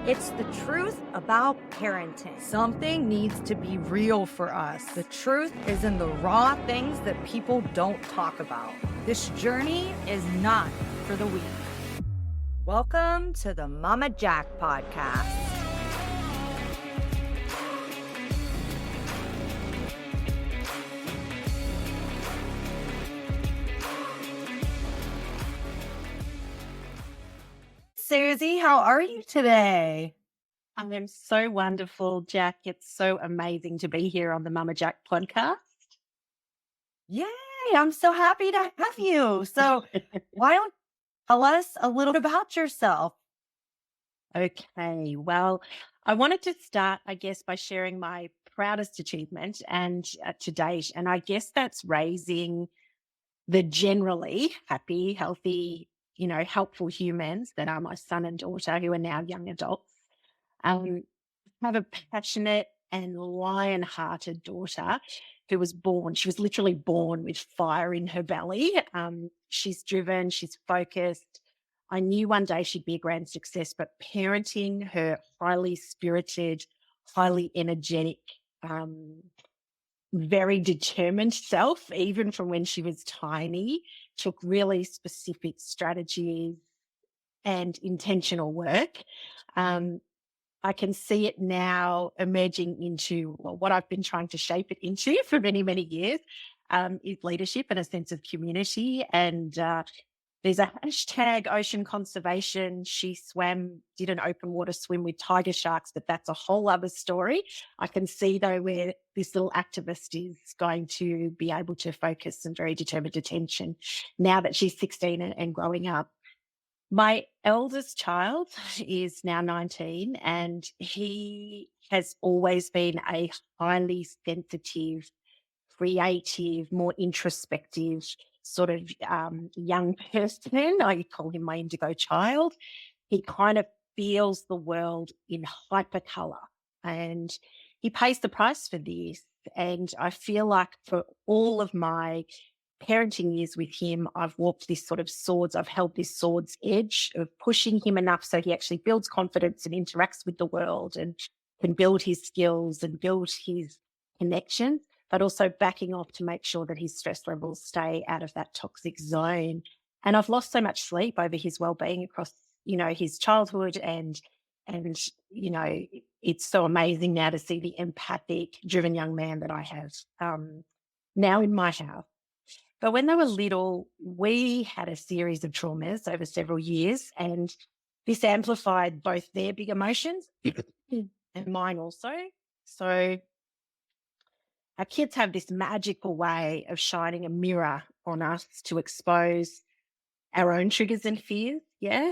It's the truth about parenting. Something needs to be real for us. The truth is in the raw things that people don't talk about. This journey is not for the weak. Welcome to the Mama Jack podcast. Suzie, how are you today? I am so wonderful, Jack. It's so amazing to be here on the Mama Jack podcast. Yay, I'm so happy to have you. So why don't tell us a little bit about yourself? Okay, well, I wanted to start, I guess, by sharing my proudest achievement and to date. And I guess that's raising the generally happy, healthy, helpful humans that are my son and daughter who are now young adults. I have a passionate and lion-hearted daughter who was born. She was literally born with fire in her belly. She's driven, she's focused. I knew one day she'd be a grand success, but parenting her highly spirited, highly energetic, very determined self, even from when she was tiny, took really specific strategies and intentional work. I can see it now emerging into what I've been trying to shape it into for many, many years, is leadership and a sense of community. And there's a hashtag ocean conservation. She did an open water swim with tiger sharks, but that's a whole other story. I can see though where this little activist is going to be able to focus some very determined attention now that she's 16 and growing up. My eldest child is now 19 and he has always been a highly sensitive, creative, more introspective sort of young person. I call him my indigo child. He kind of feels the world in hypercolor and he pays the price for this. And I feel like for all of my parenting years with him, I've walked this sort of I've held this sword's edge of pushing him enough so he actually builds confidence and interacts with the world and can build his skills and build his connections, but also backing off to make sure that his stress levels stay out of that toxic zone. And I've lost so much sleep over his well-being across, his childhood and, it's so amazing now to see the empathic, driven young man that I have now in my house. But when they were little, we had a series of traumas over several years, and this amplified both their big emotions and mine also. So our kids have this magical way of shining a mirror on us to expose our own triggers and fears. Yeah.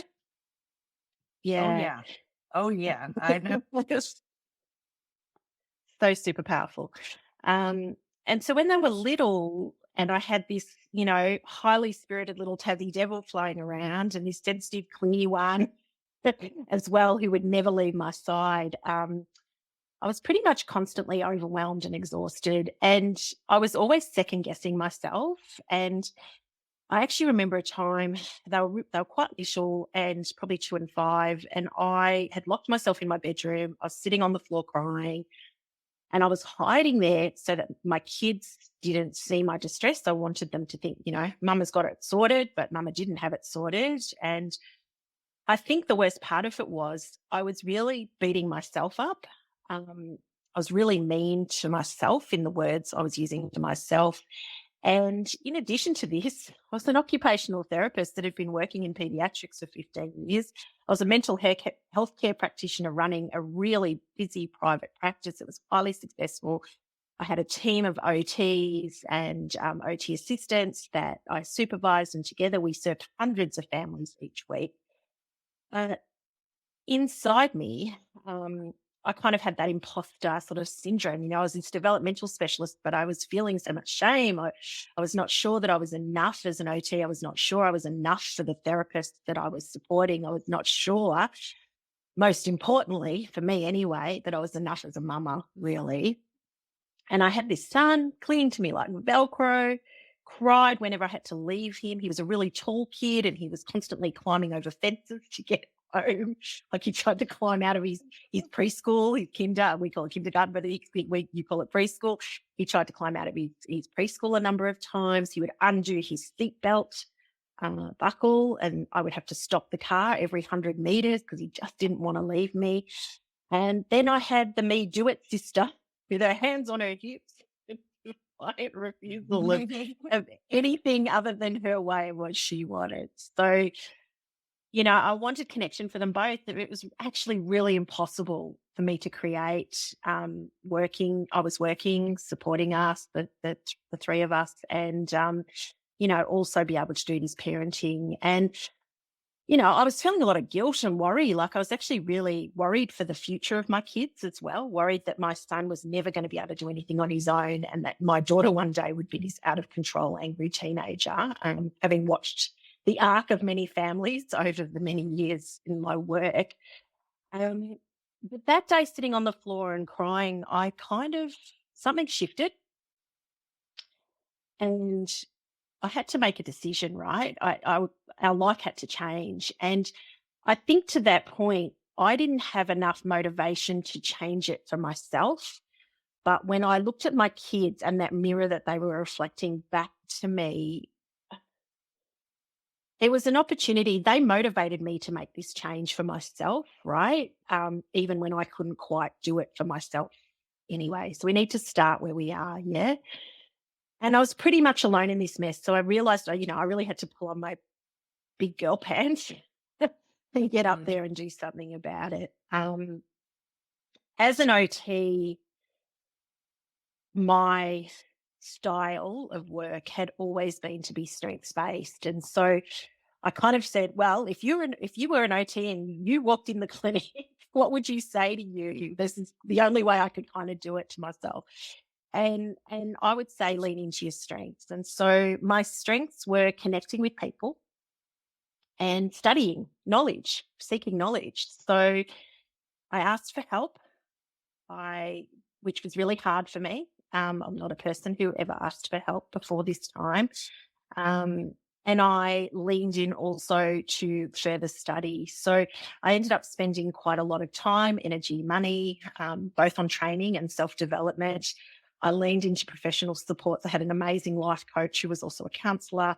Yeah. Oh, yeah. I know. So super powerful. And so when they were little, and I had this, highly spirited little Tassie devil flying around and this sensitive, clingy one as well, who would never leave my side. I was pretty much constantly overwhelmed and exhausted. And I was always second guessing myself. And I actually remember a time they were quite little and probably 2 and 5. And I had locked myself in my bedroom. I was sitting on the floor crying. And I was hiding there so that my kids didn't see my distress. I wanted them to think, Mama's got it sorted, but Mama didn't have it sorted. And I think the worst part of it was I was really beating myself up. I was really mean to myself in the words I was using to myself. And in addition to this, I was an occupational therapist that had been working in pediatrics for 15 years. I was a mental health care practitioner running a really busy private practice. It was highly successful. I had a team of OTs and OT assistants that I supervised, and together we served hundreds of families each week. Inside me, I kind of had that imposter sort of syndrome. I was this developmental specialist, but I was feeling so much shame. I was not sure that I was enough as an OT. I was not sure I was enough for the therapist that I was supporting. I was not sure, most importantly, for me anyway, that I was enough as a mama, really. And I had this son clinging to me like Velcro, cried whenever I had to leave him. He was a really tall kid and he was constantly climbing over fences to get home. Like he tried to climb out of his preschool, his kinder, we call it kindergarten, but you call it preschool. He tried to climb out of his preschool a number of times. He would undo his seatbelt buckle, and I would have to stop the car every 100 meters because he just didn't want to leave me. And then I had the me do it sister with her hands on her hips, defiant refusal of anything other than her way of what she wanted. So, I wanted connection for them both. It was actually really impossible for me to create working. I was working, supporting us, the three of us, and, also be able to do this parenting. And, I was feeling a lot of guilt and worry. Like I was actually really worried for the future of my kids as well, worried that my son was never going to be able to do anything on his own and that my daughter one day would be this out of control, angry teenager, having watched the arc of many families over the many years in my work. But that day sitting on the floor and crying, something shifted and I had to make a decision, right? Our life had to change. And I think to that point, I didn't have enough motivation to change it for myself. But when I looked at my kids and that mirror that they were reflecting back to me, it was an opportunity. They motivated me to make this change for myself, right? Even when I couldn't quite do it for myself anyway. So we need to start where we are, yeah? And I was pretty much alone in this mess. So I realized, I really had to pull on my big girl pants and get up there and do something about it. As an OT, my style of work had always been to be strengths based, and so I kind of said, well, if you were an OT and you walked in the clinic, what would you say to you? This is the only way I could kind of do it to myself. And I would say lean into your strengths. And so my strengths were connecting with people and studying knowledge, seeking knowledge. So I asked for help, which was really hard for me. I'm not a person who ever asked for help before this time. And I leaned in also to further study. So I ended up spending quite a lot of time, energy, money, both on training and self-development. I leaned into professional support. I had an amazing life coach who was also a counsellor.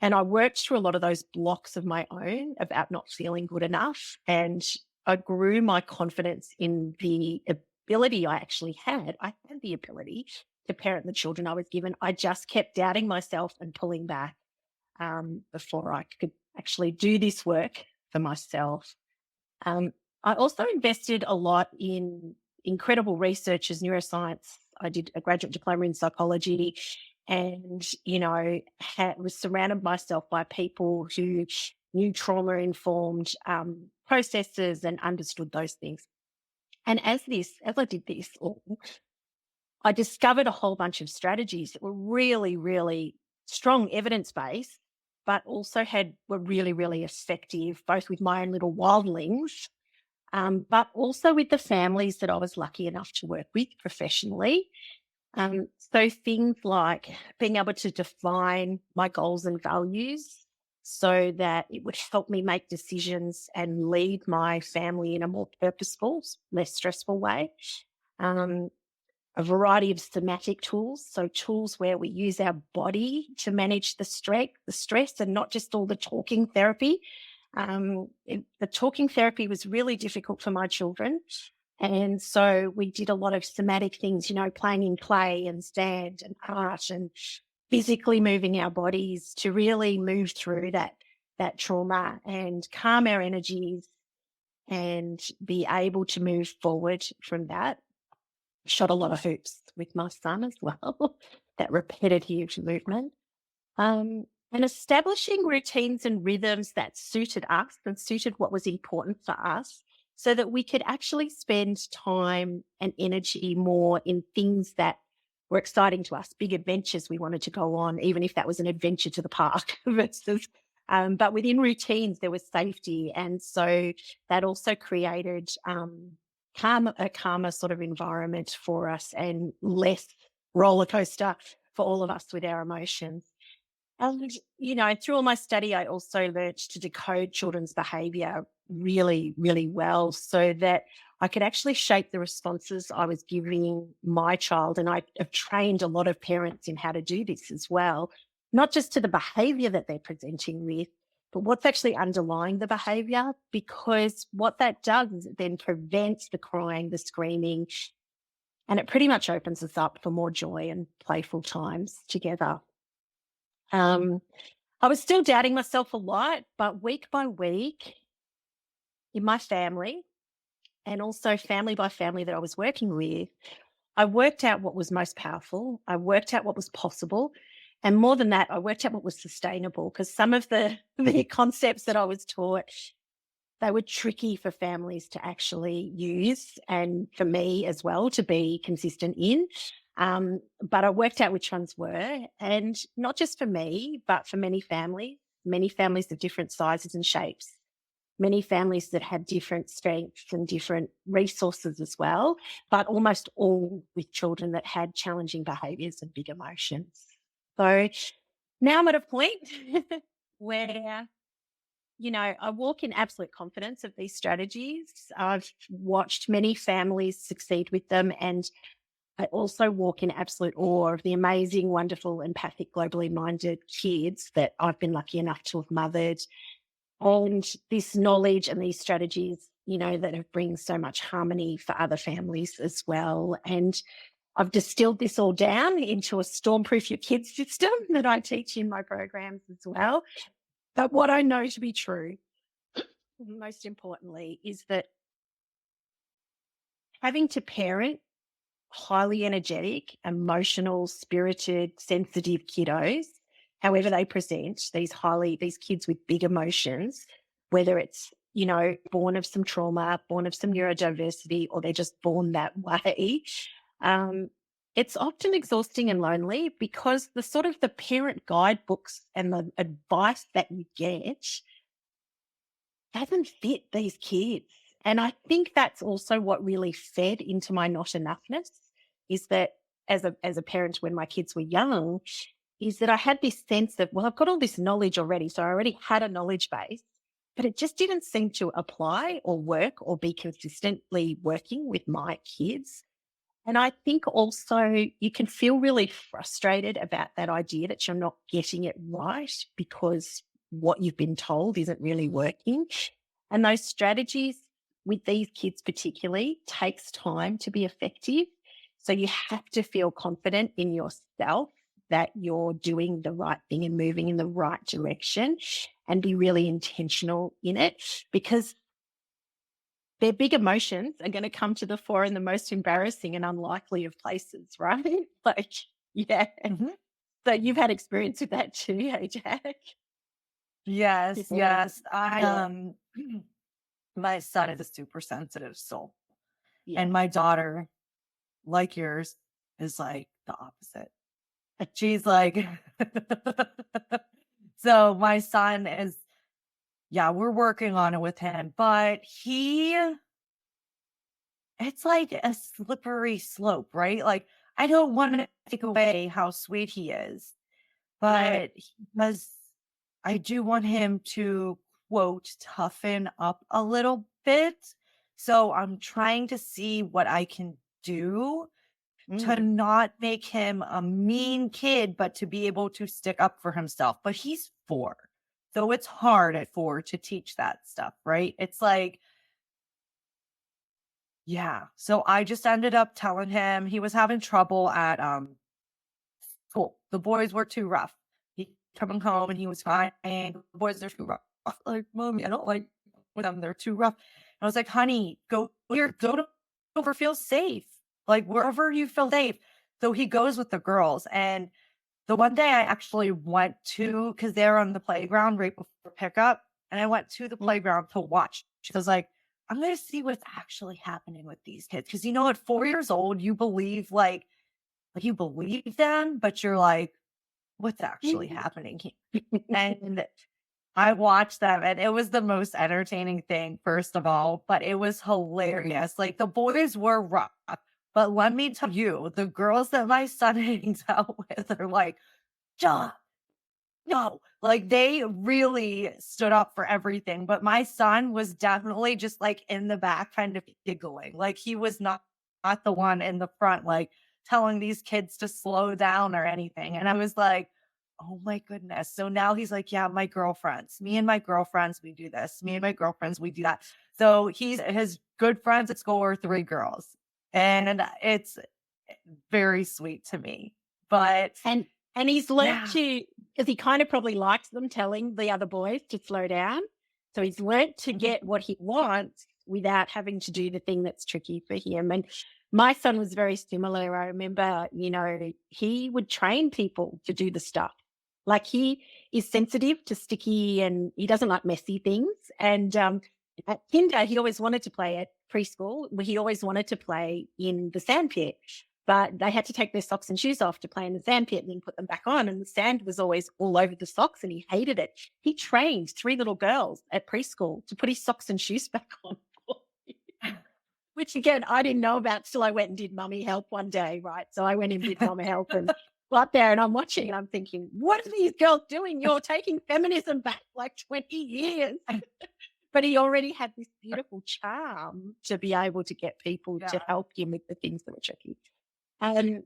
And I worked through a lot of those blocks of my own about not feeling good enough. And I grew my confidence in the ability I actually had. I had the ability to parent the children I was given. I just kept doubting myself and pulling back before I could actually do this work for myself. I also invested a lot in incredible research as neuroscience. I did a graduate diploma in psychology and, was surrounded myself by people who knew trauma-informed processes and understood those things. And as I did this, I discovered a whole bunch of strategies that were really, really strong evidence-based, but also were really, really effective, both with my own little wildlings, but also with the families that I was lucky enough to work with professionally. So things like being able to define my goals and values so that it would help me make decisions and lead my family in a more purposeful, less stressful way. A variety of somatic tools, so tools where we use our body to manage the stress and not just all the talking therapy. The talking therapy was really difficult for my children. And so we did a lot of somatic things, playing in play and stand and art and physically moving our bodies to really move through that trauma and calm our energies and be able to move forward from that. Shot a lot of hoops with my son as well, that repetitive movement. And establishing routines and rhythms that suited us and suited what was important for us so that we could actually spend time and energy more in things that were exciting to us, big adventures we wanted to go on, even if that was an adventure to the park versus, but within routines, there was safety. And so that also created a calmer sort of environment for us and less roller coaster for all of us with our emotions. And, through all my study, I also learnt to decode children's behavior really, really well so that I could actually shape the responses I was giving my child. And I have trained a lot of parents in how to do this as well, not just to the behavior that they're presenting with, but what's actually underlying the behavior. Because what that does is it then prevents the crying, the screaming, and it pretty much opens us up for more joy and playful times together. Um, I was still doubting myself a lot, but week by week in my family and also family by family that I was working with, I worked out what was most powerful. I worked out what was possible. And more than that, I worked out what was sustainable because some of the, the concepts that I was taught, they were tricky for families to actually use and for me as well to be consistent in. But I worked out which ones were, and not just for me, but for many families of different sizes and shapes, many families that had different strengths and different resources as well, but almost all with children that had challenging behaviours and big emotions. So now I'm at a point where I walk in absolute confidence of these strategies. I've watched many families succeed with them, and I also walk in absolute awe of the amazing, wonderful, empathic, globally minded kids that I've been lucky enough to have mothered. And this knowledge and these strategies, that have bring so much harmony for other families as well. And I've distilled this all down into a stormproof your kids system that I teach in my programs as well. But what I know to be true, most importantly, is that having to parent highly energetic, emotional, spirited, sensitive kiddos, however they present, these kids with big emotions, whether it's, born of some trauma, born of some neurodiversity, or they're just born that way. It's often exhausting and lonely because the parent guidebooks and the advice that you get doesn't fit these kids. And I think that's also what really fed into my not enoughness is that as a parent when my kids were young, is that I had this sense of, well, I've got all this knowledge already. So I already had a knowledge base, but it just didn't seem to apply or work or be consistently working with my kids. And I think also you can feel really frustrated about that idea that you're not getting it right because what you've been told isn't really working. And those strategies with these kids particularly takes time to be effective. So you have to feel confident in yourself that you're doing the right thing and moving in the right direction and be really intentional in it because their big emotions are going to come to the fore in the most embarrassing and unlikely of places, right? Like, yeah. Mhm. So you've had experience with that too, hey, Jack? Yes, Yeah. yes. My son is a super sensitive soul. Yeah. And my daughter, like yours, is like the opposite. She's like, so my son is, yeah, we're working on it with him, but it's like a slippery slope, right? Like, I don't want to take away how sweet he is, but I do want him to, quote, toughen up a little bit. So I'm trying to see what I can do to not make him a mean kid, but to be able to stick up for himself. But he's 4. So it's hard at 4 to teach that stuff, right? It's like, yeah. So I just ended up telling him he was having trouble at school. The boys were too rough. He coming home and he was crying. The boys are too rough. Like, mommy, I don't like them. They're too rough. And I was like, honey, go to wherever feel safe. Like wherever you feel safe. So he goes with the girls. And the one day I actually went to, because they're on the playground right before pickup. And I went to the playground to watch. She was like, I'm going to see what's actually happening with these kids. Because, at 4 years old, you believe like you believe them, but you're like, what's actually happening here? And I watched them and it was the most entertaining thing, first of all, but it was hilarious. Like the boys were rough, but let me tell you, the girls that my son hangs out with are like, John, No, like they really stood up for everything. But my son was definitely just like in the back, kind of giggling. Like he was not the one in the front, like telling these kids to slow down or anything. And I was like, oh my goodness. So now he's like, yeah, my girlfriends, me and my girlfriends, we do this. Me and my girlfriends, we do that. So his good friends at school are three girls. And it's very sweet to me. But And he's learnt yeah. to, because he kind of probably likes them telling the other boys to slow down. So he's learnt to get what he wants without having to do the thing that's tricky for him. And my son was very similar. I remember, he would train people to do the stuff. Like he is sensitive to sticky and he doesn't like messy things. And at kinder, he always wanted to play at preschool. He always wanted to play in the sandpit. But they had to take their socks and shoes off to play in the sandpit and then put them back on. And the sand was always all over the socks and he hated it. He trained three little girls at preschool to put his socks and shoes back on. Which again, I didn't know about till I went and did mummy help one day, right? So I went and did mummy help and got there and I'm watching and I'm thinking, what are these girls doing? You're taking feminism back like 20 years. But he already had this beautiful charm to be able to get people to help him with the things that were tricky.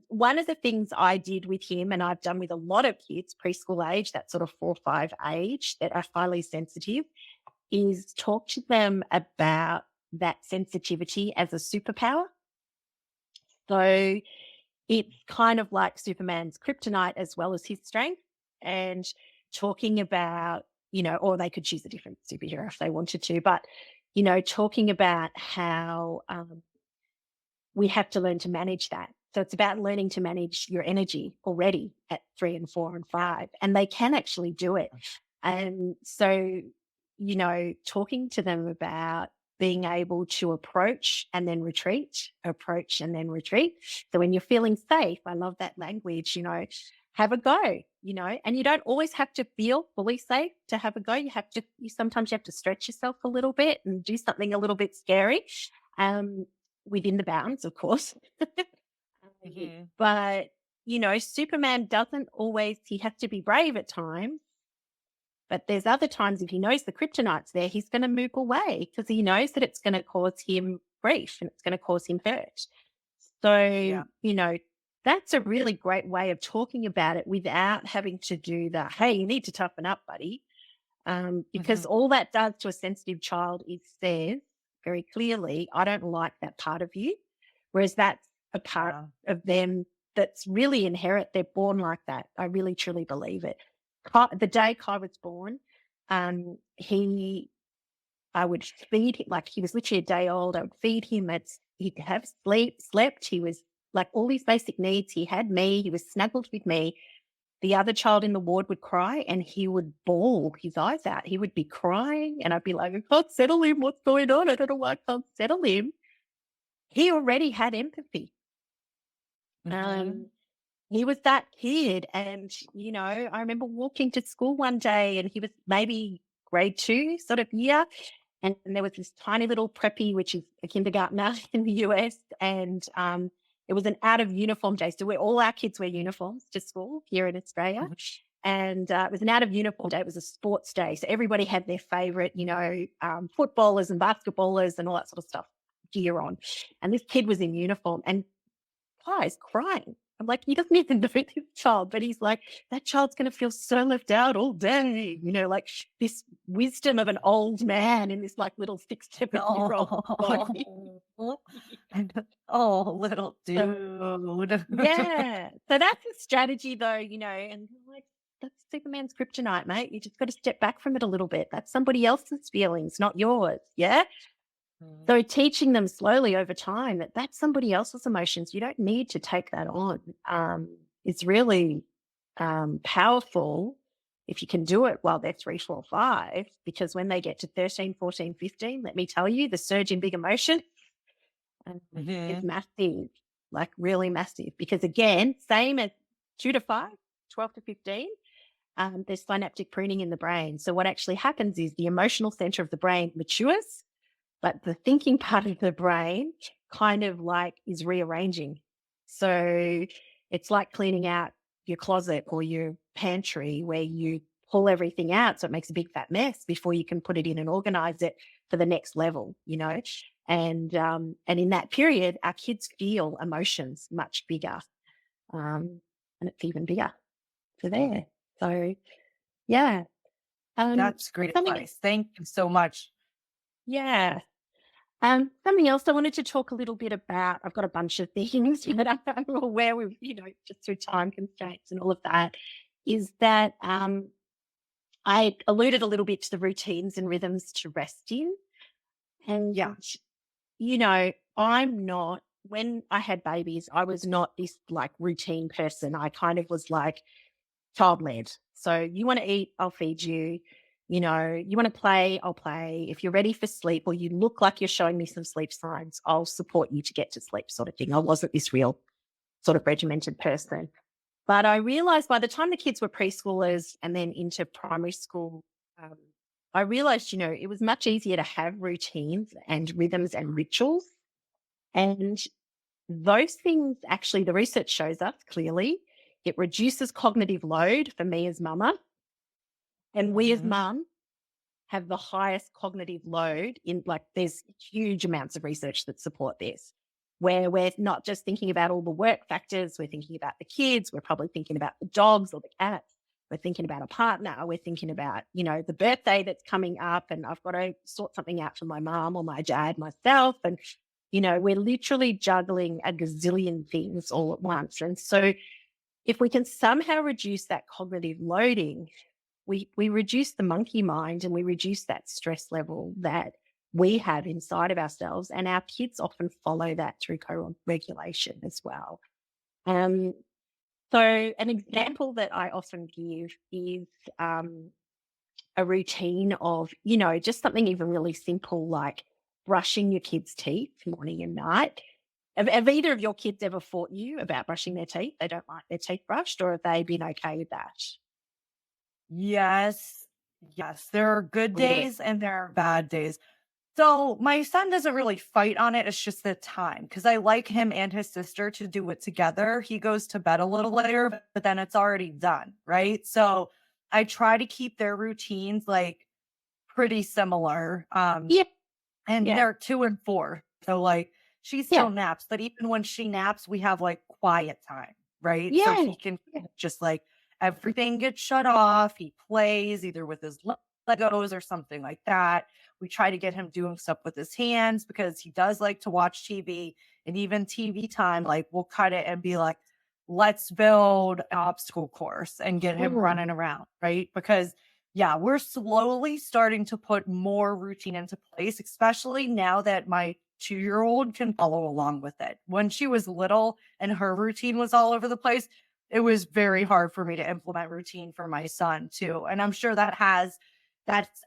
One of the things I did with him, and I've done with a lot of kids, preschool age, that sort of 4 or 5 age that are highly sensitive, is talk to them about that sensitivity as a superpower. So it's kind of like Superman's kryptonite as well as his strength, and talking about, or they could choose a different superhero if they wanted to, but, talking about how we have to learn to manage that. So it's about learning to manage your energy already at 3 and 4 and 5, and they can actually do it. And so, talking to them about being able to approach and then retreat, approach and then retreat. So when you're feeling safe, I love that language, have a go, and you don't always have to feel fully safe to have a go. Sometimes you have to stretch yourself a little bit and do something a little bit scary. Within the bounds, of course. But, Superman doesn't always, he has to be brave at times. But there's other times if he knows the kryptonite's there, he's going to move away because he knows that it's going to cause him grief and it's going to cause him hurt. So, that's a really great way of talking about it without having to do the, hey, you need to toughen up, buddy. Because all that does to a sensitive child is says very clearly, I don't like that part of you. Whereas that's a part of them that's really inherent. They're born like that. I really, truly believe it. The day Kai was born, I would feed him, like he was literally a day old. I would feed him. He'd have slept. He was like all these basic needs. He had me. He was snuggled with me. The other child in the ward would cry and he would bawl his eyes out. He would be crying and I'd be like, I can't settle him. What's going on? I don't know why I can't settle him. He already had empathy. He was that kid. And, I remember walking to school one day and he was maybe grade 2 sort of year. And there was this tiny little preppy, which is a kindergartner in the US. And it was an out of uniform day. So all our kids wear uniforms to school here in Australia. And it was an out of uniform day. It was a sports day. So everybody had their favorite, footballers and basketballers and all that sort of stuff gear on. And this kid was in uniform and Kai's crying. I'm like, he doesn't even know this child, but he's like, that child's going to feel so left out all day. Like this wisdom of an old man in this like little 6, 7-year-old body. Oh, little dude. Yeah. So that's a strategy though, and like, that's Superman's kryptonite, mate. You just got to step back from it a little bit. That's somebody else's feelings, not yours. Yeah. So teaching them slowly over time that that's somebody else's emotions. You don't need to take that on. It's really powerful if you can do it while they're 3, 4, 5, because when they get to 13, 14, 15, let me tell you, the surge in big emotion is massive, like really massive. Because again, same as 2 to 5, 12 to 15, there's synaptic pruning in the brain. So what actually happens is the emotional center of the brain matures, but the thinking part of the brain kind of like is rearranging. So it's like cleaning out your closet or your pantry where you pull everything out. So it makes a big fat mess before you can put it in and organize it for the next level, you know. And in that period, our kids feel emotions much bigger. And it's even bigger for there. So yeah. That's great Something advice. Thank you so much. yeah. Something else I wanted to talk a little bit about. I've got a bunch of things that I'm aware with, you know, just through time constraints and all of that, is that I alluded a little bit to the routines and rhythms to rest in. And, Yeah. you know, I'm not, when I had babies, I was not this like routine person. I kind of was like child led. So you want to eat, I'll feed you. You know, you want to play, I'll play. If you're ready for sleep or you look like you're showing me some sleep signs, I'll support you to get to sleep, sort of thing. I wasn't this real sort of regimented person. But I realized by the time the kids were preschoolers and then into primary school, I realized, you know, it was much easier to have routines and rhythms and rituals. And those things actually, the research shows us clearly, it reduces cognitive load for me as mama. And we as Mhm. mum have the highest cognitive load in, like, there's huge amounts of research that support this, where we're not just thinking about all the work factors, we're thinking about the kids, we're probably thinking about the dogs or the cats, we're thinking about a partner, we're thinking about, you know, the birthday that's coming up and I've got to sort something out for my mom or my dad, myself. And, you know, we're literally juggling a gazillion things all at once. And so if we can somehow reduce that cognitive loading, we reduce the monkey mind and we reduce that stress level that we have inside of ourselves. And our kids often follow that through co-regulation as well. So an example that I often give is a routine of, you know, just something even really simple like brushing your kids' teeth morning and night. Have either of your kids ever fought you about brushing their teeth? They don't like their teeth brushed, or have they been okay with that? Yes. Yes. There are good Really? days and there are bad days. So my son doesn't really fight on it. It's just the time because I like him and his sister to do it together. He goes to bed a little later, but then it's already done. Right. So I try to keep their routines like pretty similar. Yeah, And yeah, they're 2 and 4. So, like, she yeah, still naps, but even when she naps, we have, like, quiet time, right? So yeah, he can yeah. just, like, everything gets shut off. He plays either with his Legos or something like that. We try to get him doing stuff with his hands because he does like to watch TV, and even TV time, like, we'll cut it and be like, "Let's build an obstacle course," and get him Mm. running around, right? Because yeah, we're slowly starting to put more routine into place, especially now that my 2-year-old can follow along with it. When she was little and her routine was all over the place, it was very hard for me to implement routine for my son too. And I'm sure that's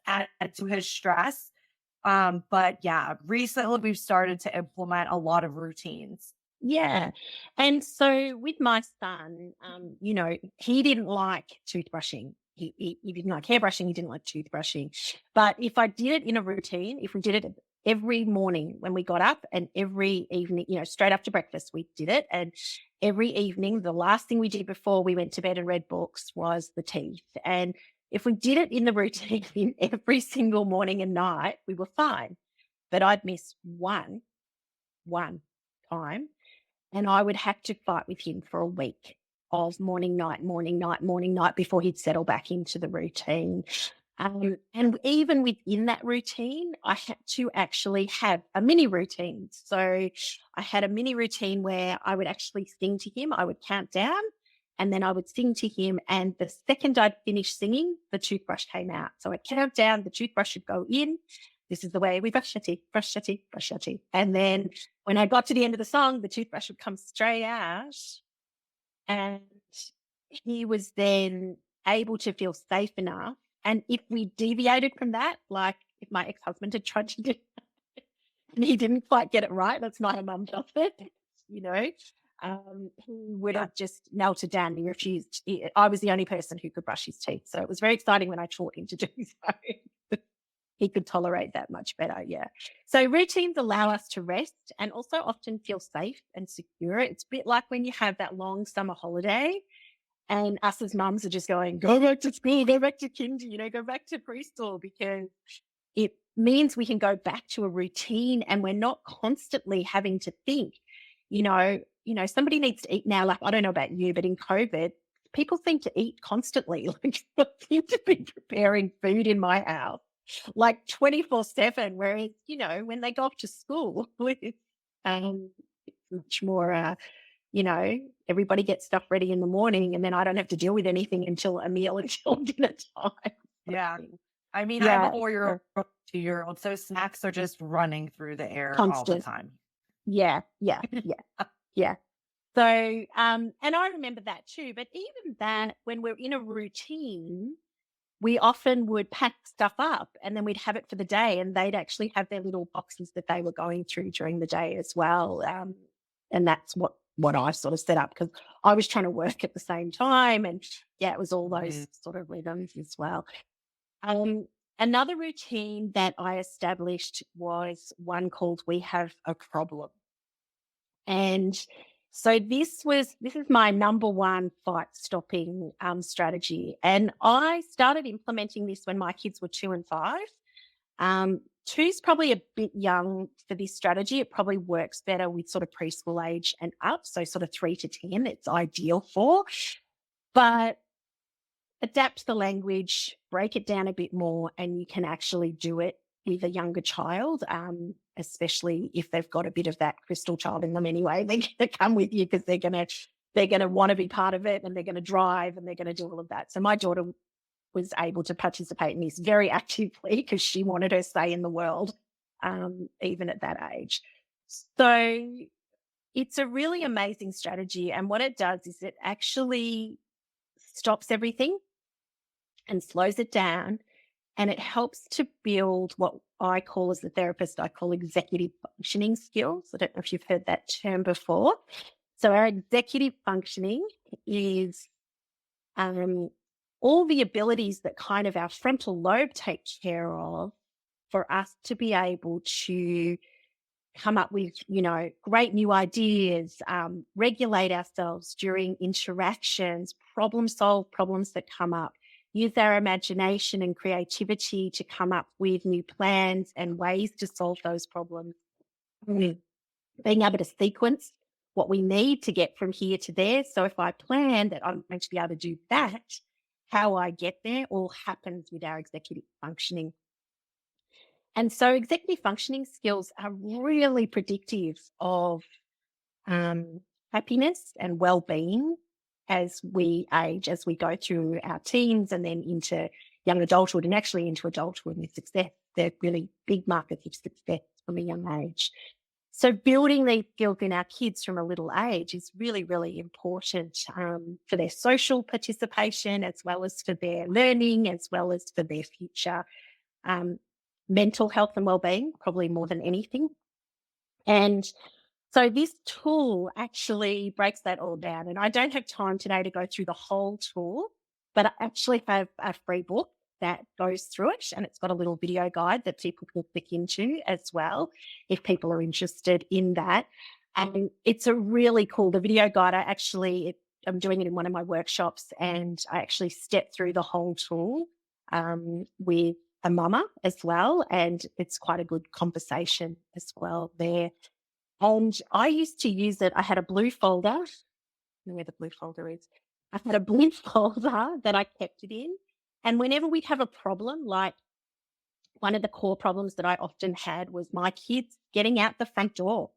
added to his stress. But yeah, recently we've started to implement a lot of routines. Yeah. And so with my son, you know, he didn't like toothbrushing. He didn't like hairbrushing. He didn't like toothbrushing. But if I did it in a routine, if we did it every morning when we got up and every evening, you know, straight after breakfast, we did it. And every evening, the last thing we did before we went to bed and read books was the teeth. And if we did it in the routine every single morning and night, we were fine. But I'd miss one time and I would have to fight with him for a week of morning, night, morning, night, morning, night before he'd settle back into the routine. And even within that routine, I had to actually have a mini routine. So I had a mini routine where I would actually sing to him. I would count down and then I would sing to him. And the second I'd finish singing, the toothbrush came out. So I'd count down, the toothbrush would go in. This is the way we brush our teeth, brush our teeth, brush our teeth. And then when I got to the end of the song, the toothbrush would come straight out. And he was then able to feel safe enough. And if we deviated from that, like if my ex-husband had tried to do and he didn't quite get it right, that's not how mum does it, you know. He would have just melted down. He refused. I was the only person who could brush his teeth. So it was very exciting when I taught him to do so. He could tolerate that much better. Yeah. So routines allow us to rest and also often feel safe and secure. It's a bit like when you have that long summer holiday And us as mums are just going, go back to school, go back to kinder, go back to preschool, because it means we can go back to a routine and we're not constantly having to think, somebody needs to eat now. Like, I don't know about you, but in COVID, people seem to eat constantly. Like, I seem to be preparing food in my house like 24/7. Whereas, when they go off to school, it's much more, everybody gets stuff ready in the morning and then I don't have to deal with anything until a meal until dinner time. Yeah. I mean, I have Yeah. a 4-year-old, 2-year-old, so snacks are just running through the air all the Constant. time. Yeah. Yeah. So, and I remember that too. But even that, when we're in a routine, we often would pack stuff up and then we'd have it for the day, and they'd actually have their little boxes that they were going through during the day as well. And that's what I sort of set up, because I was trying to work at the same time. And yeah, it was all those sort of rhythms as well. Another routine that I established was one called We Have a Problem. And so this is my number one fight stopping strategy. And I started implementing this when my kids were 2 and 5. 2's probably a bit young for this strategy. It probably works better with sort of preschool age and up. So sort of 3 to 10, it's ideal for. But adapt the language, break it down a bit more, and you can actually do it with a younger child, especially if they've got a bit of that crystal child in them anyway. They're going to come with you because they're going to want to be part of it, and they're going to drive, and they're going to do all of that. So my daughter was able to participate in this very actively because she wanted her say in the world, even at that age. So it's a really amazing strategy. And what it does is it actually stops everything and slows it down. And it helps to build what I call, as a therapist, I call executive functioning skills. I don't know if you've heard that term before. So our executive functioning is all the abilities that kind of our frontal lobe take care of for us to be able to come up with, great new ideas, regulate ourselves during interactions, solve problems that come up, use our imagination and creativity to come up with new plans and ways to solve those problems. Being able to sequence what we need to get from here to there. So if I plan that I'm going to be able to do that, how I get there all happens with our executive functioning. And so executive functioning skills are really predictive of happiness and well-being as we age, as we go through our teens and then into young adulthood and actually into adulthood and success. They're really big markers of success from a young age. So building these skills in our kids from a little age is really, really important for their social participation, as well as for their learning, as well as for their future mental health and well-being, probably more than anything. And so this tool actually breaks that all down. And I don't have time today to go through the whole tool, but I actually have a free book that goes through it, and it's got a little video guide that people can click into as well if people are interested in that. And it's a really cool, the video guide, I'm doing it in one of my workshops, and I actually step through the whole tool with a mama as well, and it's quite a good conversation as well there. And I used to use it. I had a blue folder. I don't know where the blue folder is. I had a blue folder that I kept it in. And whenever we'd have a problem, like one of the core problems that I often had was my kids getting out the front door.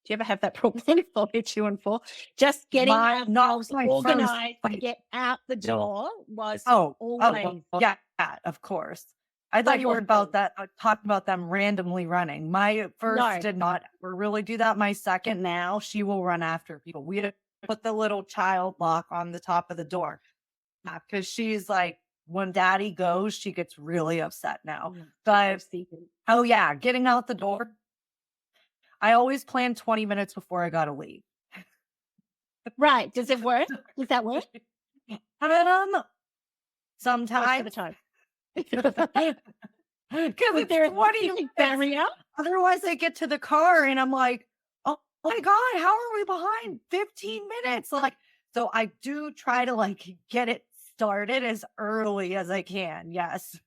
Do you ever have that problem for your 2 and 4? Just getting ourselves organized to get out the door was always. Yeah, of course. I thought you were about that, talking about them randomly running. My first did not ever really do that. My second, now she will run after people. We had to put the little child lock on the top of the door because she's like, when daddy goes, she gets really upset now. But getting out the door. I always plan 20 minutes before I got to leave. Right. Does it work? Does that work? Sometimes. Most of the time. Because there's 20 barrier. Otherwise, I get to the car and I'm like, oh my God, how are we behind 15 minutes? Like, So I do try to like get it started as early as I can. Yes.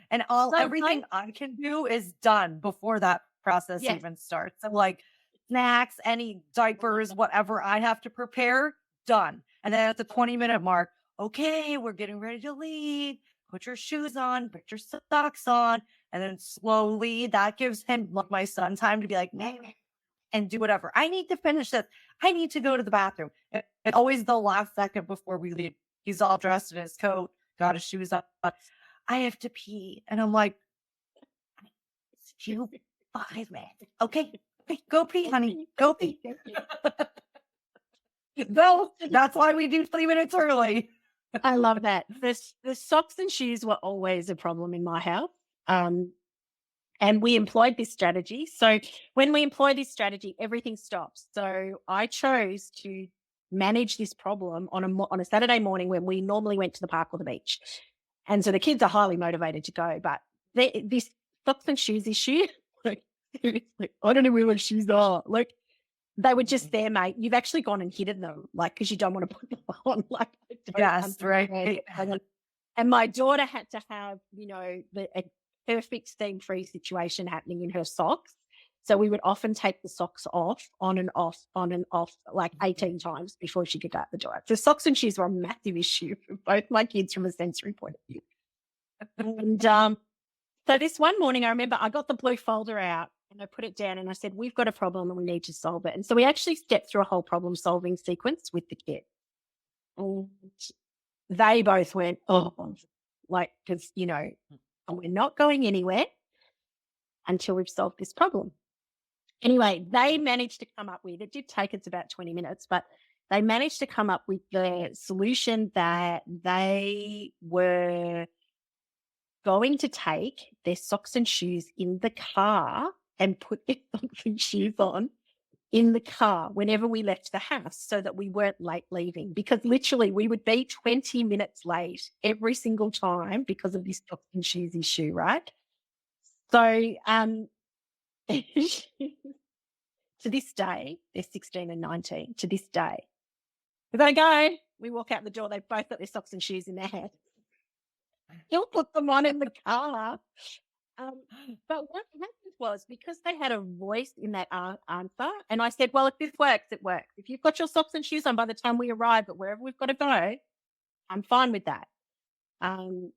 And So everything I can do is done before that process yes, even starts. So like snacks, any diapers, whatever I have to prepare, done. And then at the 20-minute mark, okay, we're getting ready to leave. Put your shoes on, put your socks on. And then slowly that gives him, like my son, time to be like, "Meh," and do whatever. I need to finish this. I need to go to the bathroom. It's always the last second before we leave. He's all dressed in his coat, got his shoes up. I have to pee. And I'm like, it's you 5 minutes. Okay, go pee, honey. Go pee. No, that's why we do 3 minutes early. I love that. The socks and shoes were always a problem in my house. And we employed this strategy. So when we employ this strategy, everything stops. So I chose to manage this problem on a Saturday morning when we normally went to the park or the beach. And so the kids are highly motivated to go, but this socks and shoes issue, like, I don't know where my shoes are. Like, they were just there, mate. You've actually gone and hidden them, like, because you don't want to put them on. Like, I don't Yes, understand right. what's going on. And my daughter had to have, a perfect steam-free situation happening in her socks. So we would often take the socks off, on and off, like 18 times before she could go out the door. So socks and shoes were a massive issue for both my kids from a sensory point of view. And so this one morning, I remember I got the blue folder out and I put it down and I said, we've got a problem and we need to solve it. And so we actually stepped through a whole problem solving sequence with the kids. And they both went, oh, like, because, we're not going anywhere until we've solved this problem. Anyway, they managed to come up with, it did take us about 20 minutes, but they managed to come up with the solution that they were going to take their socks and shoes in the car and put their socks and shoes on in the car whenever we left the house so that we weren't late leaving, because literally we would be 20 minutes late every single time because of this socks and shoes issue, right? So to this day, they're 16 and 19. To this day, we're going to go. We walk out the door. They've both got their socks and shoes in their hand. He'll put them on in the car. But what happened was, because they had a voice in that answer, and I said, well, if this works, it works. If you've got your socks and shoes on by the time we arrive at wherever we've got to go, I'm fine with that.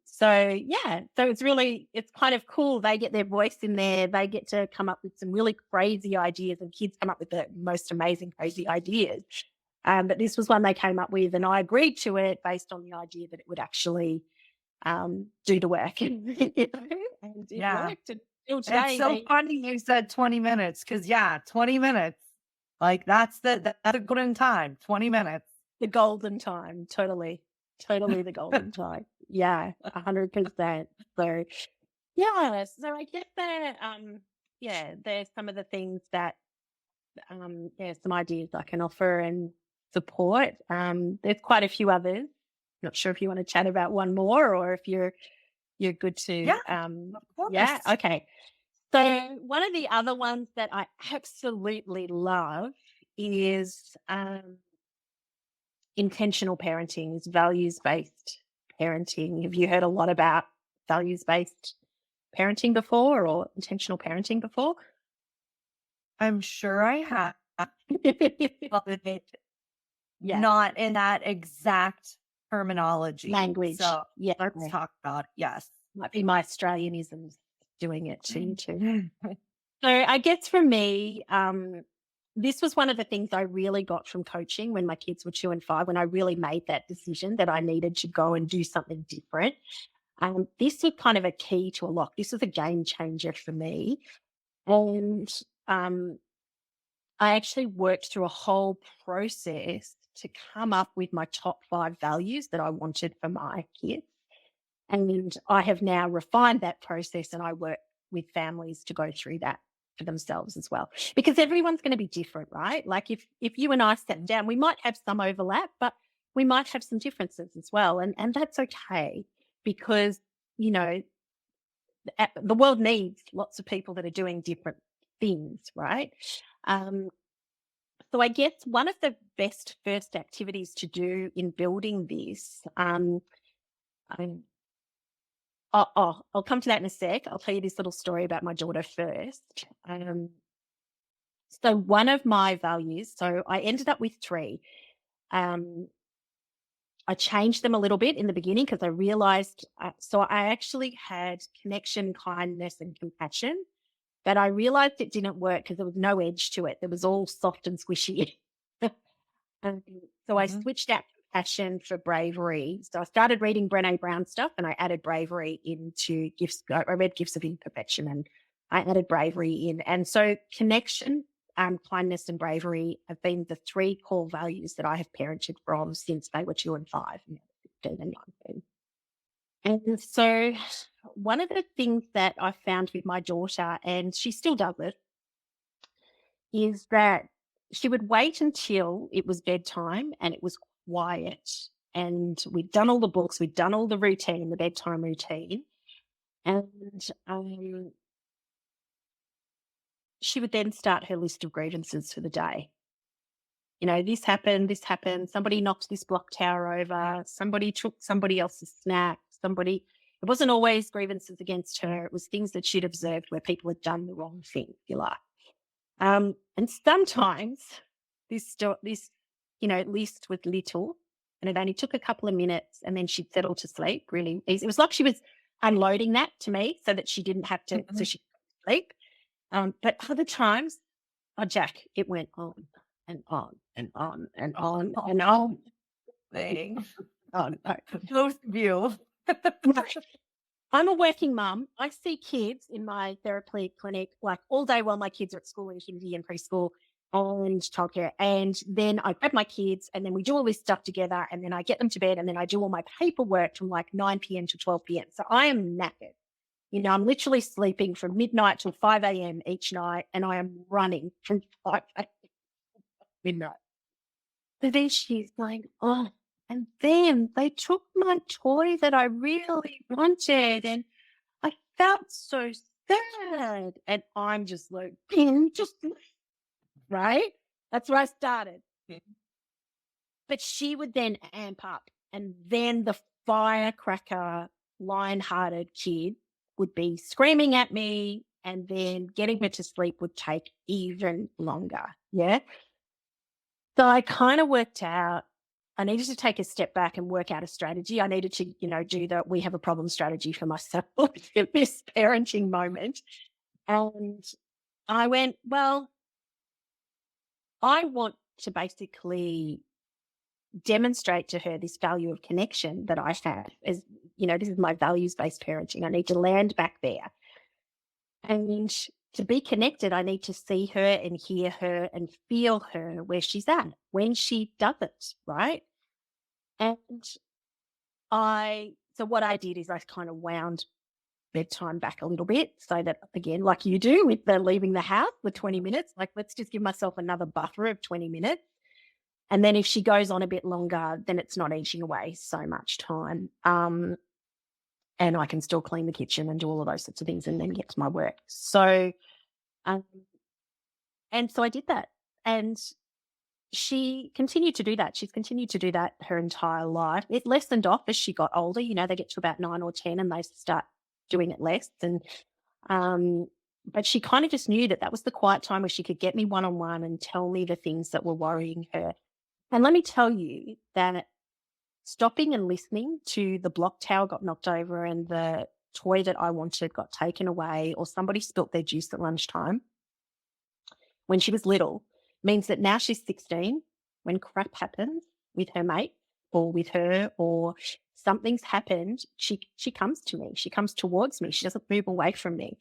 So it's kind of cool. They get their voice in there. They get to come up with some really crazy ideas, and kids come up with the most amazing, crazy ideas. But this was one they came up with, and I agreed to it based on the idea that it would actually do the work. And it worked. And still today, It's so funny you said 20 minutes because 20 minutes. Like that's a golden time. 20 minutes. The golden time. Totally the golden time. Yeah, 100%. So so I guess there's some of the things that some ideas I can offer and support. There's quite a few others. Not sure if you want to chat about one more or if you're good to of course. yeah, okay. So one of the other ones that I absolutely love is intentional parenting, is values-based parenting. Have you heard a lot about values-based parenting before, or intentional parenting before? I'm sure I have. Yeah. Not in that exact terminology. Language. So Yeah. let's talk about it. Yes. Might be my Australianisms doing it to you too. So I guess for me, this was one of the things I really got from coaching when my kids were 2 and 5, when I really made that decision that I needed to go and do something different. This was kind of a key to a lock. This was a game changer for me. And I actually worked through a whole process to come up with my top 5 values that I wanted for my kids. And I have now refined that process, and I work with families to go through that for themselves as well, because everyone's going to be different, right? Like if you and I sat down, we might have some overlap, but we might have some differences as well. And that's okay, because, the world needs lots of people that are doing different things, right? So I guess one of the best first activities to do in building this, I'll come to that in a sec. I'll tell you this little story about my daughter first. So one of my values, so I ended up with 3. Um, I changed them a little bit in the beginning because I realized, so I actually had connection, kindness, and compassion, but I realized it didn't work because there was no edge to it. It was all soft and squishy. Um, so I Mhm. switched out compassion for bravery. So I started reading Brené Brown stuff and I added bravery into gifts. I read Gifts of Imperfection and I added bravery in. And so connection, kindness and bravery have been the 3 core values that I have parented from since they were 2 and 5, 15 and 19. And so one of the things that I found with my daughter, and she still does it, is that she would wait until it was bedtime and it was quiet. And we'd done all the books, we'd done all the routine, the bedtime routine. And she would then start her list of grievances for the day. This happened, somebody knocked this block tower over, somebody took somebody else's snack, it wasn't always grievances against her. It was things that she'd observed where people had done the wrong thing, if you like. And sometimes this list was little and it only took a couple of minutes and then she'd settle to sleep really easy. It was like she was unloading that to me so that she didn't have to, so she could sleep. But other times, oh, Jack, it went on and on and on and on and on. Thing. Oh, no. Both of you. I'm a working mum. I see kids in my therapy clinic like all day while my kids are at school in kindy and preschool and childcare. And then I grab my kids and then we do all this stuff together and then I get them to bed and then I do all my paperwork from like 9 p.m. to 12 p.m. So I am knackered. I'm literally sleeping from midnight till 5 a.m. each night and I am running from 5 a.m. midnight. So then she's like, oh, and then they took my toy that I really wanted and I felt so sad. And I'm just like, right? That's where I started. Yeah. But she would then amp up and then the firecracker, lion-hearted kid would be screaming at me and then getting her to sleep would take even longer. Yeah. So I kind of worked out I needed to take a step back and work out a strategy. I needed to, do the we have a problem strategy for myself in this parenting moment. And I went, well, I want to basically demonstrate to her this value of connection that I have as, this is my values-based parenting. I need to land back there. And to be connected, I need to see her and hear her and feel her where she's at when she does it, right? And so what I did is I kind of wound bedtime back a little bit so that, again, like you do with the leaving the house, the 20 minutes, like let's just give myself another buffer of 20 minutes. And then if she goes on a bit longer, then it's not eating away so much time. And I can still clean the kitchen and do all of those sorts of things and then get to my work. So, and so I did that. And she continued to do that. She's continued to do that her entire life. It lessened off as she got older. They get to about 9 or 10 and they start doing it less. And, but she kind of just knew that was the quiet time where she could get me one-on-one and tell me the things that were worrying her. And let me tell you that stopping and listening to the block tower got knocked over and the toy that I wanted got taken away or somebody spilt their juice at lunchtime when she was little means that now she's 16, when crap happens with her mate or with her or something's happened, she comes to me. She comes towards me. She doesn't move away from me.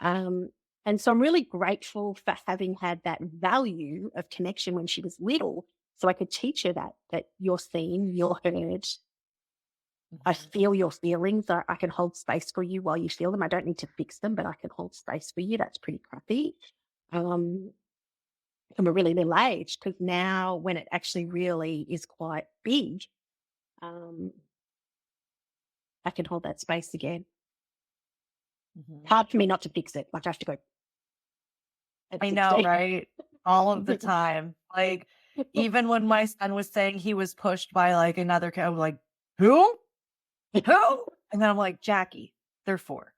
And so I'm really grateful for having had that value of connection when she was little so I could teach her that you're seen, you're heard. I feel your feelings. I can hold space for you while you feel them. I don't need to fix them, but I can hold space for you. That's pretty crappy. From a really little age, because now when it actually really is quite big, I can hold that space again. Hard for me not to fix it. Like I have to go. I know, right? all of the time. Like, even when my son was saying he was pushed by like another kid, I was like, who? Who? And then I'm like, Jackie, they're 4.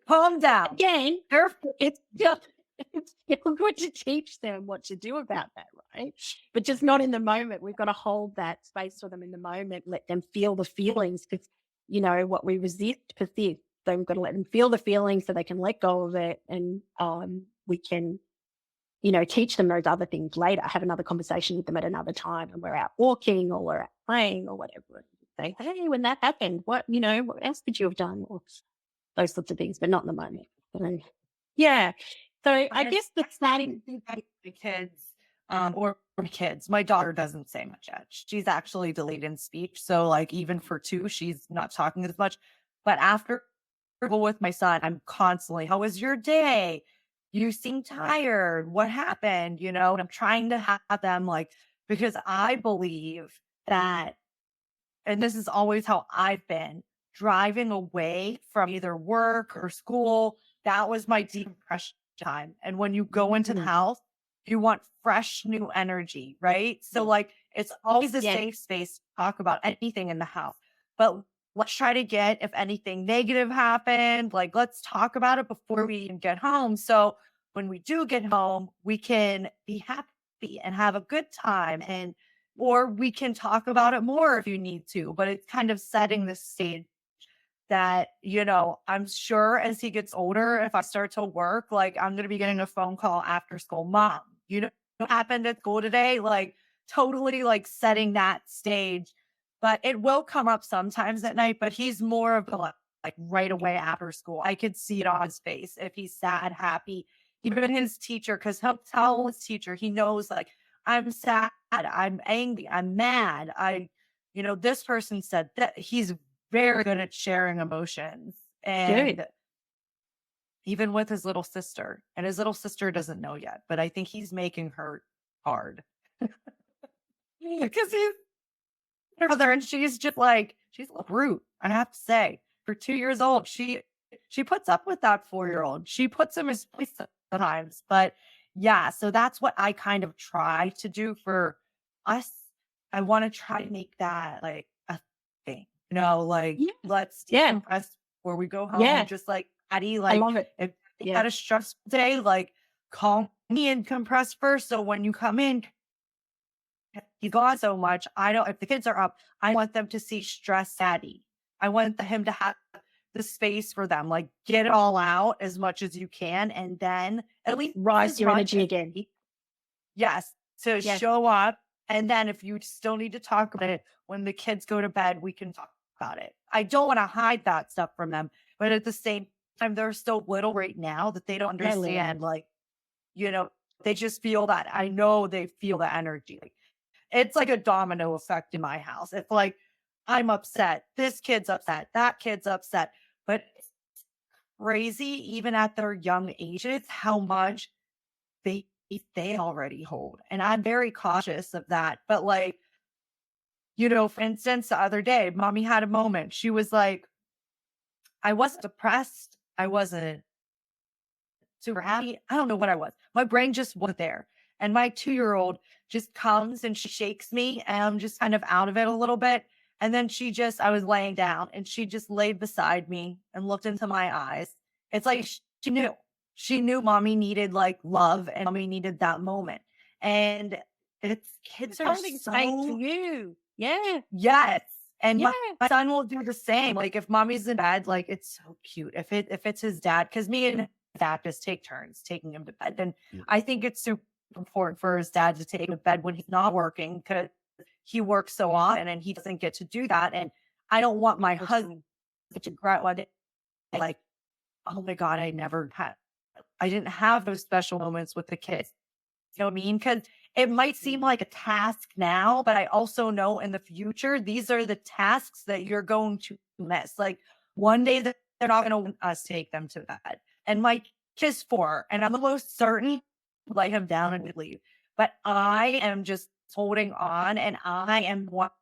Calm down. Again, They're it's still good to teach them what to do about that, right? But just not in the moment. We've got to hold that space for them in the moment, let them feel the feelings, because, what we resist persists. So we've got to let them feel the feelings so they can let go of it. And we can, teach them those other things later, have another conversation with them at another time, and we're out walking or we're out playing or whatever. Say, hey, when that happened, what else could you have done? Or those sorts of things, but not in the moment. So, yeah. So I guess the starting the kids, or kids. My daughter doesn't say much yet. She's actually delayed in speech. So like even for 2, she's not talking as much. But after with my son, I'm constantly, how was your day? You seem tired. What happened? And I'm trying to have them like, because I believe that, and this is always how I've been, driving away from either work or school, that was my decompression time. And when you go into the house, you want fresh new energy, right? So like, it's always a safe space to talk about anything in the house. But let's try to get, if anything negative happened, like let's talk about it before we even get home. So when we do get home, we can be happy and have a good time, or we can talk about it more if you need to. But it's kind of setting the stage that, I'm sure as he gets older, if I start to work, like I'm going to be getting a phone call after school. Mom, what happened at school today? Like totally like setting that stage. But it will come up sometimes at night, but he's more of a like right away after school. I could see it on his face if he's sad, happy. Even his teacher, because he'll tell his teacher, he knows like, I'm sad, I'm angry, I'm mad. This person said that. He's very good at sharing emotions. And even with his little sister, and his little sister doesn't know yet, but I think he's making her hard. Because he's her mother, and she's just like, she's a brute, I have to say. For 2 years old, she puts up with that 4-year-old. She puts him in his place sometimes. But yeah, so that's what I kind of try to do for us. I want to try to make that like a thing, like let's decompress before we go home. Yeah. Just like Addie, I like love it. if you had a stressful day, like call me and compress first. So when you come in, he's gone so much. If the kids are up, I want them to see stress Addie. I want him to have the space for them, like get it all out as much as you can. And then at least rise your energy again. Yes. To show up. And then if you still need to talk about it, when the kids go to bed, we can talk about it. I don't want to hide that stuff from them, but at the same time, they're so little right now that they don't understand, like, they just feel that. I know they feel the energy. Like, it's like a domino effect in my house. It's like, I'm upset. This kid's upset. That kid's upset. But it's crazy, even at their young ages, how much they already hold. And I'm very cautious of that. But like, for instance, the other day, mommy had a moment. She was like, I wasn't depressed. I wasn't super happy. I don't know what I was. My brain just wasn't there. And my 2-year-old just comes and she shakes me and I'm just kind of out of it a little bit. And then I was laying down and she just laid beside me and looked into my eyes. It's like she knew. She knew mommy needed like love and mommy needed that moment. And kids are Holding so space for you. Yeah. Yes. And my son will do the same. Like if mommy's in bed, like it's so cute. If it's his dad, because me and dad just take turns taking him to bed. And I think it's super important for his dad to take him to bed when he's not working, because he works so often and he doesn't get to do that. And I don't want my husband to regret one day, like, oh my God, I didn't have those special moments with the kids. You know what I mean? Because it might seem like a task now, but I also know in the future, these are the tasks that you're going to miss. Like one day they're not going to want us to take them to bed. And my kid's 4, and I'm almost certain to lay him down and leave. But I am just holding on, and I am what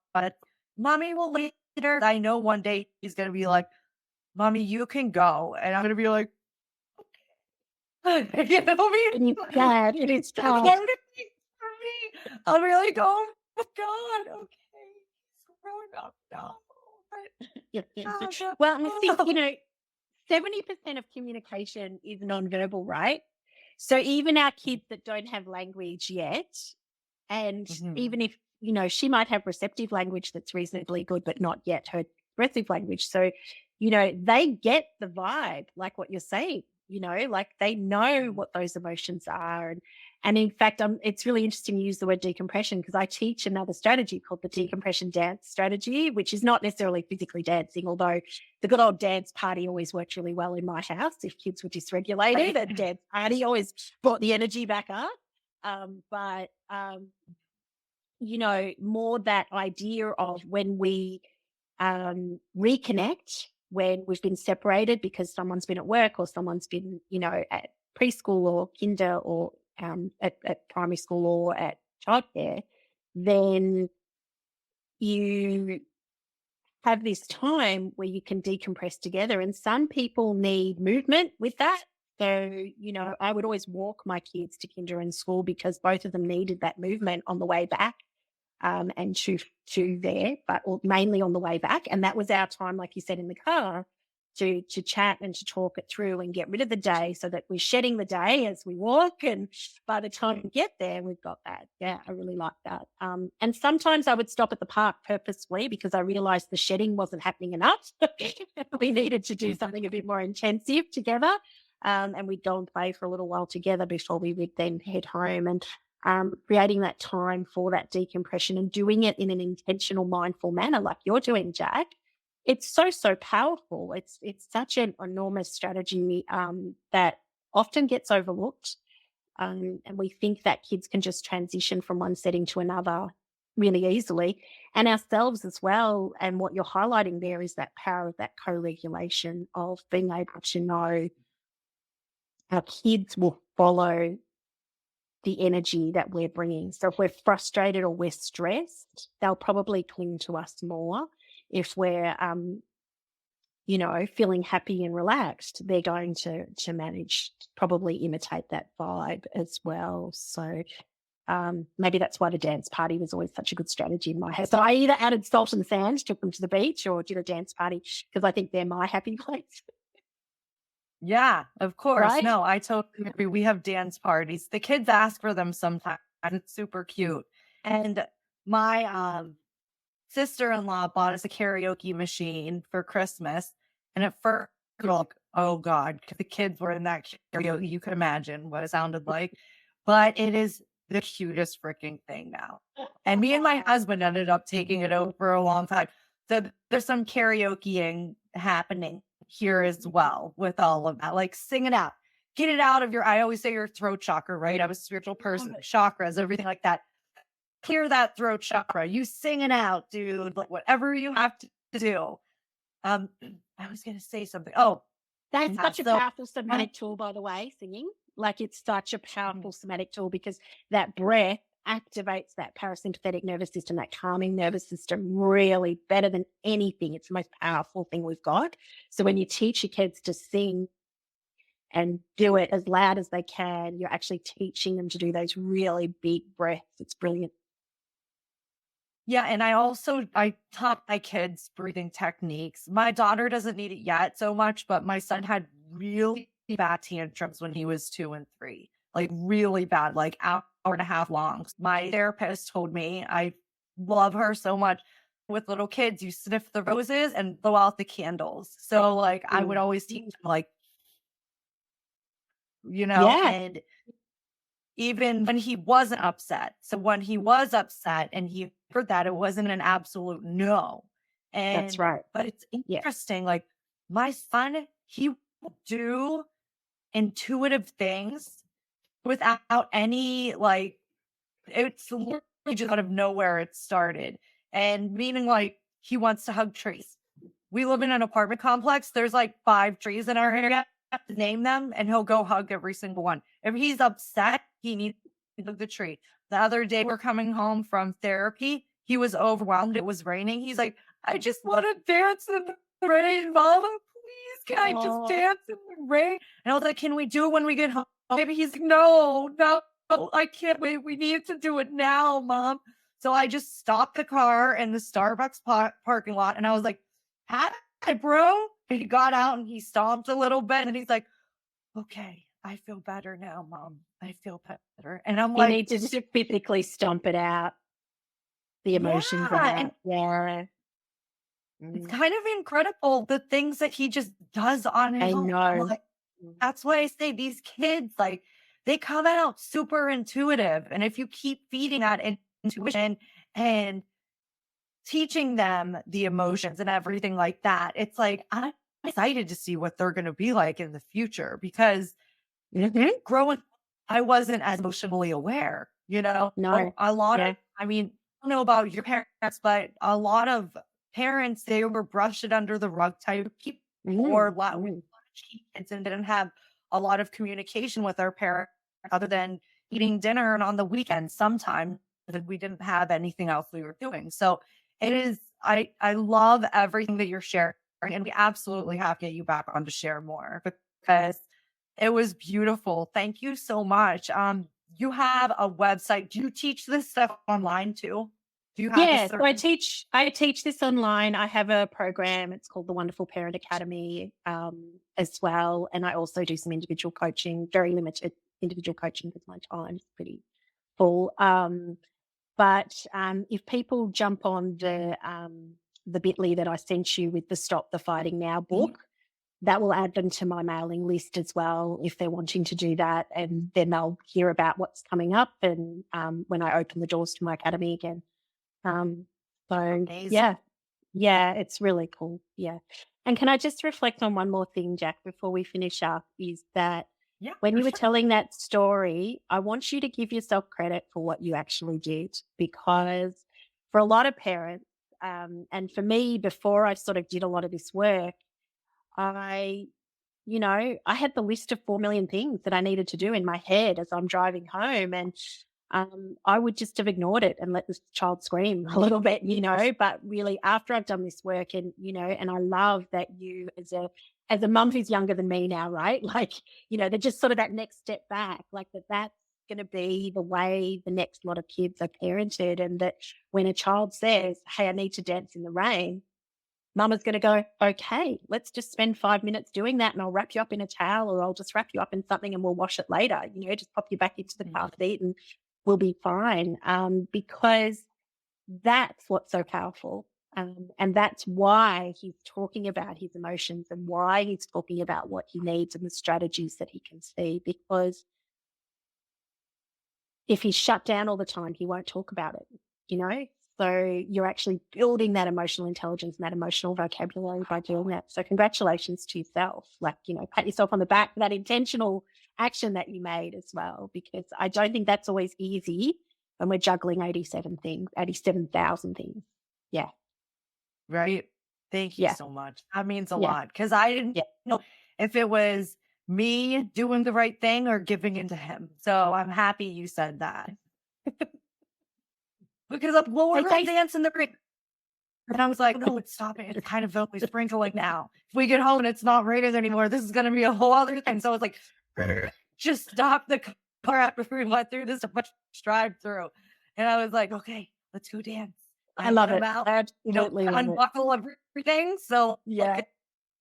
mommy will later. I know one day he's going to be like, mommy, you can go. And I'm going to be like, You know what I And mean? it's sad. It is That's hard. hard for me. I'll be like, oh my God, okay. It's growing up now. Yeah, yeah. Oh, Well, and I think, no. 70% of communication is nonverbal, right? So even our kids that don't have language yet, and Mhm. even if, she might have receptive language that's reasonably good, but not yet her expressive language. So, they get the vibe, like what you're saying, like they know what those emotions are. And in fact, it's really interesting you use the word decompression because I teach another strategy called the decompression dance strategy, which is not necessarily physically dancing, although the good old dance party always worked really well in my house. If kids were dysregulated, a dance party always brought the energy back up. But more that idea of when we reconnect when we've been separated because someone's been at work or someone's been, at preschool or kinder or at primary school or at childcare, then you have this time where you can decompress together. And some people need movement with that. So, I would always walk my kids to kinder and school because both of them needed that movement on the way back and to there, but mainly on the way back. And that was our time, like you said, in the car to chat and to talk it through and get rid of the day so that we're shedding the day as we walk. And by the time we get there, we've got that. Yeah, I really like that. And sometimes I would stop at the park purposefully because I realized the shedding wasn't happening enough. We needed to do something a bit more intensive together. And we'd go and play for a little while together before we would then head home. And creating that time for that decompression and doing it in an intentional, mindful manner, like you're doing, Jack, it's so powerful. It's such an enormous strategy that often gets overlooked, and we think that kids can just transition from one setting to another really easily, and ourselves as well. And what you're highlighting there is that power of that co-regulation of being able to know our kids will follow the energy that we're bringing. So if we're frustrated or we're stressed, they'll probably cling to us more. If we're, feeling happy and relaxed, they're going to manage to probably imitate that vibe as well. So maybe that's why the dance party was always such a good strategy in my house. So I either added salt and sand, took them to the beach, or did a dance party because I think they're my happy place. Yeah, of course. Right? No, I totally agree. We have dance parties. The kids ask for them sometimes. It's super cute. And my sister-in-law bought us a karaoke machine for Christmas. And at first, we were like, oh God, 'cause the kids were in that karaoke. You could imagine what it sounded like. But it is the cutest freaking thing now. And me and my husband ended up taking it over for a long time. So there's some karaokeing happening here as well with all of that. Like sing it out. Get it out of I always say your throat chakra, right? I'm a spiritual person, chakras, everything like that. Clear that throat chakra. You sing it out, dude. Like whatever you have to do. I was gonna say something. Oh, That's yeah, such a so powerful somatic tool, by the way, singing. Like it's such a powerful somatic tool because that breath activates that parasympathetic nervous system, that calming nervous system really better than anything. It's the most powerful thing we've got. So when you teach your kids to sing and do it as loud as they can, you're actually teaching them to do those really big breaths. It's brilliant. yeah, and I taught my kids breathing techniques. My daughter doesn't need it yet so much, but my son had really bad tantrums when he was 2 and 3. Like really bad, like hour and a half long. My therapist told me, I love her so much. With little kids, you sniff the roses and blow out the candles. So like I would always teach them like, Yeah, and even when he wasn't upset. So when he was upset and he heard that, it wasn't an absolute no. that's And right. but it's Yeah. interesting, like my son, he will do intuitive things without any like it's literally just out of nowhere it started. And meaning like he wants to hug trees. We live in an apartment complex. There's like 5 trees in our area. I have to name them and he'll go hug every single one. If he's upset, he needs to hug the tree. The other day we're coming home from therapy. He was overwhelmed. It was raining. He's like, I just want to dance in the rain, Mama. Please, can I just Oh, dance in the rain? And I was like, can we do it when we get home? Maybe he's like, no, no, I can't wait. We need to do it now, mom. So I just stopped the car in the Starbucks parking lot and I was like, hi, bro. And he got out and he stomped a little bit and he's like, okay, I feel better now, mom. I feel better. And I'm You like, need to just physically stomp it out, the emotions yeah. And out. Yeah. it's Mm, kind of incredible the things that he just does on his I own. I'm know. like, that's why I say these kids, like, they come out super intuitive. And if you keep feeding that intuition and teaching them the emotions and everything like that, it's like, I'm excited to see what they're going to be like in the future because Mhm. growing, I wasn't as emotionally aware, you know, No. a lot of, Yeah. I mean, I don't know about your parents, but a lot of parents, they were brush it under the rug type of people or Mm, we mm. kids and didn't have a lot of communication with our parents other than eating dinner and on the weekends sometimes that we didn't have anything else we were doing. So it is, I love everything that you're sharing and we absolutely have to get you back on to share more because it was beautiful. Thank you so much. You have a website. Do you teach this stuff online too? Do you have a Yeah, so certain I teach this online. I have a program. It's called the Wonderful Parent Academy, as well, and I also do some individual coaching, very limited individual coaching because my time's pretty full. But if people jump on the Bitly that I sent you with the Stop the Fighting Now book, that will add them to my mailing list as well if they're wanting to do that, and then they'll hear about what's coming up and when I open the doors to my academy again. Um, so amazing? yeah, yeah, it's really cool. Yeah. And can I just reflect on one more thing, Jack, before we finish up, is that Yeah, when for you were sure. telling that story, I want you to give yourself credit for what you actually did, because for a lot of parents, and for me, before I sort of did a lot of this work, I I had the list of 4 million things that I needed to do in my head as I'm driving home. And I would just have ignored it and let this child scream a little bit, but really after I've done this work and I love that you as a mum who's younger than me now, right? Like, they're just sort of that next step back, like that's going to be the way the next lot of kids are parented. And that when a child says, hey, I need to dance in the rain, Mama's going to go, okay, let's just spend 5 minutes doing that and I'll wrap you up in a towel or I'll just wrap you up in something and we'll wash it later. Just pop you back into the car seat and we'll be fine. Because that's what's so powerful. And that's why he's talking about his emotions and why he's talking about what he needs and the strategies that he can see. Because if he's shut down all the time, he won't talk about it, you know? So you're actually building that emotional intelligence and that emotional vocabulary by doing that. So congratulations to yourself. Like, pat yourself on the back for that intentional action that you made as well, because I don't think that's always easy when we're juggling 87,000 things. Yeah. Right. Thank you Yeah. so much. That means a Yeah. lot because I didn't Yeah. know if it was me doing the right thing or giving in to him. So I'm happy you said that because we're Hey, going to thanks. dance in the rain. And I was like, no, it's stopping. It's kind of only sprinkling now. If we get home and it's not raining anymore, this is going to be a whole other thing. So I was like, just stop the car after we went through this much drive through. And I was like, okay, let's go dance. I I love come it. out, I absolutely love it. unbuckle everything. So Yeah. okay,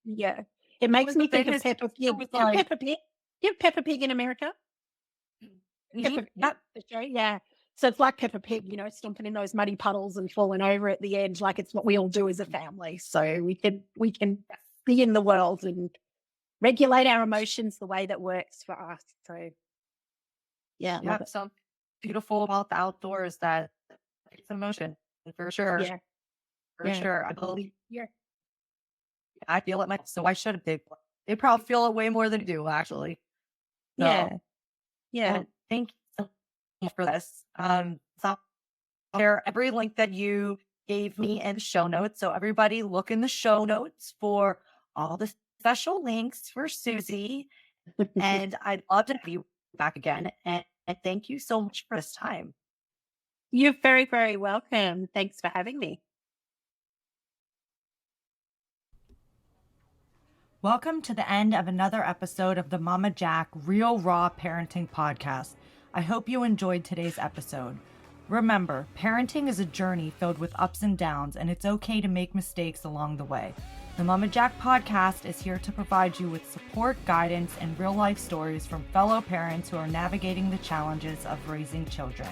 Yeah. It makes me think of fitness Peppa teacher Pig. was You have like, Peppa Pig? You have Peppa Pig in America? Peppa Pig, yep, the show? Yeah. So it's like Peppa Pig, stomping in those muddy puddles and falling over at the end. Like it's what we all do as a family. So we can be in the world and regulate our emotions the way that works for us. So yeah, love yep. it. So beautiful about the outdoors that it's emotion for sure. Yeah. For Yeah. sure. I believe I feel it myself. So why should they probably feel it way more than you do, actually. So Yeah. Yeah. thank you so much for this. So I'll share every link that you gave me in the show notes. So everybody look in the show notes for all the special links for Susie. And I'd love to have you back again. And thank you so much for this time. You're very, very welcome. Thanks for having me. Welcome to the end of another episode of the Mama Jack Real Raw Parenting Podcast. I hope you enjoyed today's episode. Remember, parenting is a journey filled with ups and downs, and it's okay to make mistakes along the way. The Mama Jack Podcast is here to provide you with support, guidance, and real-life stories from fellow parents who are navigating the challenges of raising children.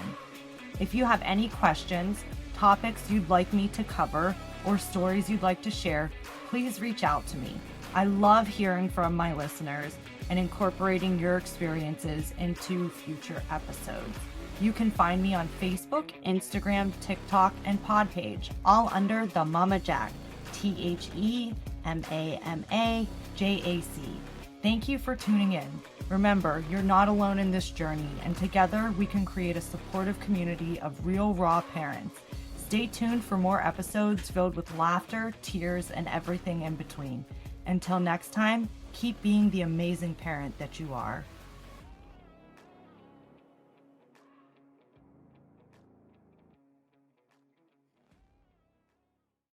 If you have any questions, topics you'd like me to cover, or stories you'd like to share, please reach out to me. I love hearing from my listeners and incorporating your experiences into future episodes. You can find me on Facebook, Instagram, TikTok, and Podpage, all under the Mama Jack, TheMamaJac. Thank you for tuning in. Remember, you're not alone in this journey, and together we can create a supportive community of real, raw parents. Stay tuned for more episodes filled with laughter, tears, and everything in between. Until next time, keep being the amazing parent that you are.